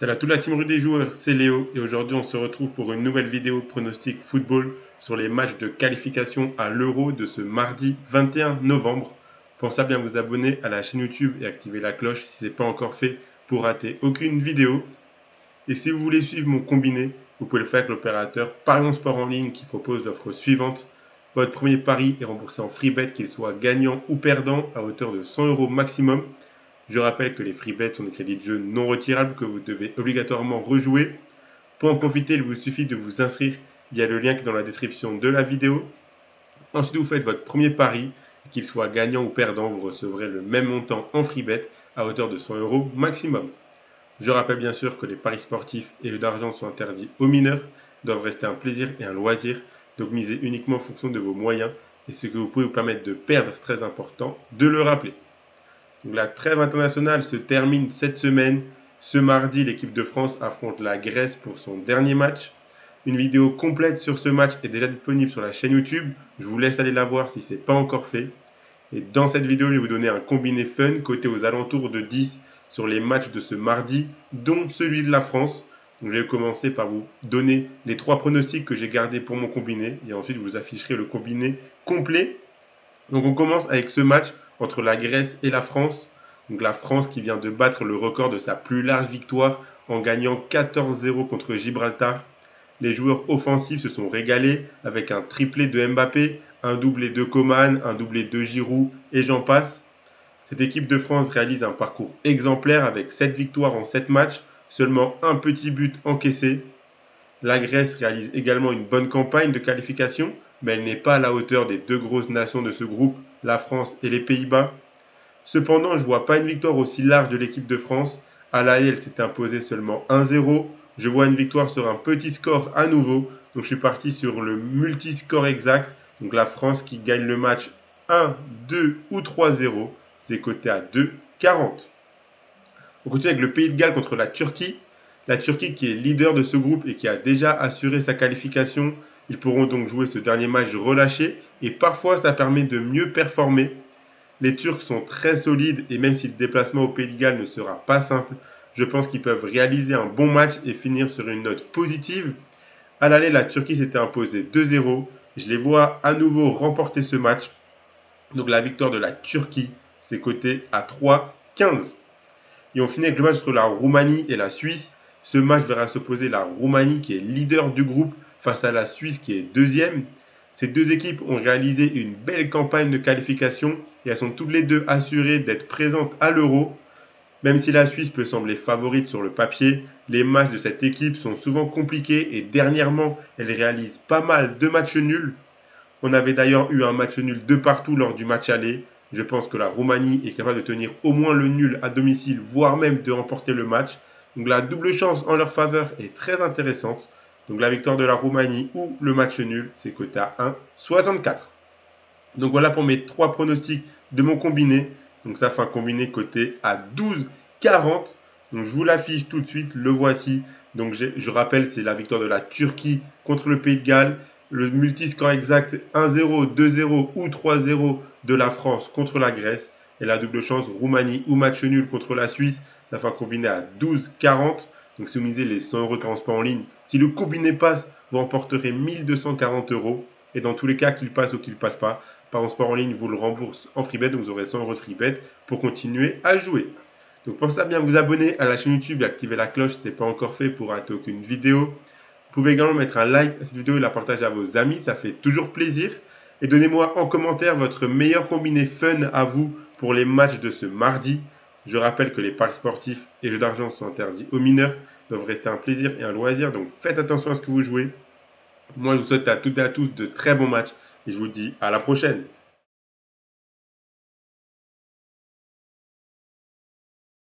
Salut à toute la team rue des joueurs, c'est Léo et aujourd'hui on se retrouve pour une nouvelle vidéo pronostic football sur les matchs de qualification à l'Euro de ce mardi 21 novembre. Pensez à bien vous abonner à la chaîne YouTube et activer la cloche si ce n'est pas encore fait pour rater aucune vidéo. Et si vous voulez suivre mon combiné, vous pouvez le faire avec l'opérateur Parions Sport en ligne qui propose l'offre suivante. Votre premier pari est remboursé en free bet, qu'il soit gagnant ou perdant, à hauteur de 100 € maximum. Je rappelle que les free bets sont des crédits de jeu non retirables que vous devez obligatoirement rejouer. Pour en profiter, il vous suffit de vous inscrire via le lien qui est dans la description de la vidéo. Ensuite, vous faites votre premier pari, et qu'il soit gagnant ou perdant, vous recevrez le même montant en free bet à hauteur de 100 € maximum. Je rappelle bien sûr que les paris sportifs et jeux d'argent sont interdits aux mineurs, doivent rester un plaisir et un loisir, donc misez uniquement en fonction de vos moyens et ce que vous pouvez vous permettre de perdre, c'est très important de le rappeler. Donc, la trêve internationale se termine cette semaine. Ce mardi, l'équipe de France affronte la Grèce pour son dernier match. Une vidéo complète sur ce match est déjà disponible sur la chaîne YouTube. Je vous laisse aller la voir si ce n'est pas encore fait. Et dans cette vidéo, je vais vous donner un combiné fun coté aux alentours de 10 sur les matchs de ce mardi, dont celui de la France. Donc, je vais commencer par vous donner les 3 pronostics que j'ai gardés pour mon combiné. Et ensuite, je vous afficherai le combiné complet. Donc on commence avec ce match entre la Grèce et la France. Donc la France qui vient de battre le record de sa plus large victoire en gagnant 14-0 contre Gibraltar. Les joueurs offensifs se sont régalés avec un triplé de Mbappé, un doublé de Coman, un doublé de Giroud et j'en passe. Cette équipe de France réalise un parcours exemplaire avec 7 victoires en 7 matchs, seulement un petit but encaissé. La Grèce réalise également une bonne campagne de qualification, mais elle n'est pas à la hauteur des 2 grosses nations de ce groupe, la France et les Pays-Bas. Cependant, je ne vois pas une victoire aussi large de l'équipe de France. À La Haye, elle s'est imposée seulement 1-0. Je vois une victoire sur un petit score à nouveau. Donc je suis parti sur le multiscore exact. Donc la France qui gagne le match 1, 2 ou 3-0. C'est coté à 2,40. On continue avec le Pays de Galles contre la Turquie. La Turquie qui est leader de ce groupe et qui a déjà assuré sa qualification. Ils pourront donc jouer ce dernier match relâché et parfois ça permet de mieux performer. Les Turcs sont très solides et même si le déplacement au Pays de Galles ne sera pas simple, je pense qu'ils peuvent réaliser un bon match et finir sur une note positive. À l'aller, la Turquie s'était imposée 2-0. Je les vois à nouveau remporter ce match. Donc la victoire de la Turquie, c'est coté à 3,15. Et on finit avec le match entre la Roumanie et la Suisse. Ce match verra s'opposer la Roumanie qui est leader du groupe face à la Suisse qui est deuxième. Ces deux équipes ont réalisé une belle campagne de qualification et elles sont toutes les deux assurées d'être présentes à l'Euro. Même si la Suisse peut sembler favorite sur le papier, les matchs de cette équipe sont souvent compliqués et dernièrement, elle réalise pas mal de matchs nuls. On avait d'ailleurs eu un match nul de partout lors du match aller. Je pense que la Roumanie est capable de tenir au moins le nul à domicile, voire même de remporter le match. Donc la double chance en leur faveur est très intéressante. Donc la victoire de la Roumanie ou le match nul, c'est coté à 1,64. Donc voilà pour mes 3 pronostics de mon combiné. Donc ça fait un combiné coté à 12,40. Donc je vous l'affiche tout de suite, le voici. Donc je rappelle, c'est la victoire de la Turquie contre le Pays de Galles. Le multiscore exact 1-0, 2-0 ou 3-0 de la France contre la Grèce. Et la double chance Roumanie ou match nul contre la Suisse. Ça fait un combiné à 12,40. Donc si vous misez les 100 € de transport en ligne, si le combiné passe, vous remporterez 1240 €. Et dans tous les cas, qu'il passe ou qu'il ne passe pas, Parions Sport en ligne vous le rembourse en free bet. Donc vous aurez 100 € de free bet pour continuer à jouer. Donc pensez à bien vous abonner à la chaîne YouTube et activer la cloche si ce n'est pas encore fait pour rater aucune vidéo. Vous pouvez également mettre un like à cette vidéo et la partager à vos amis, ça fait toujours plaisir. Et donnez-moi en commentaire votre meilleur combiné fun à vous pour les matchs de ce mardi. Je rappelle que les paris sportifs et jeux d'argent sont interdits aux mineurs, doivent rester un plaisir et un loisir, donc faites attention à ce que vous jouez. Moi, je vous souhaite à toutes et à tous de très bons matchs et je vous dis à la prochaine.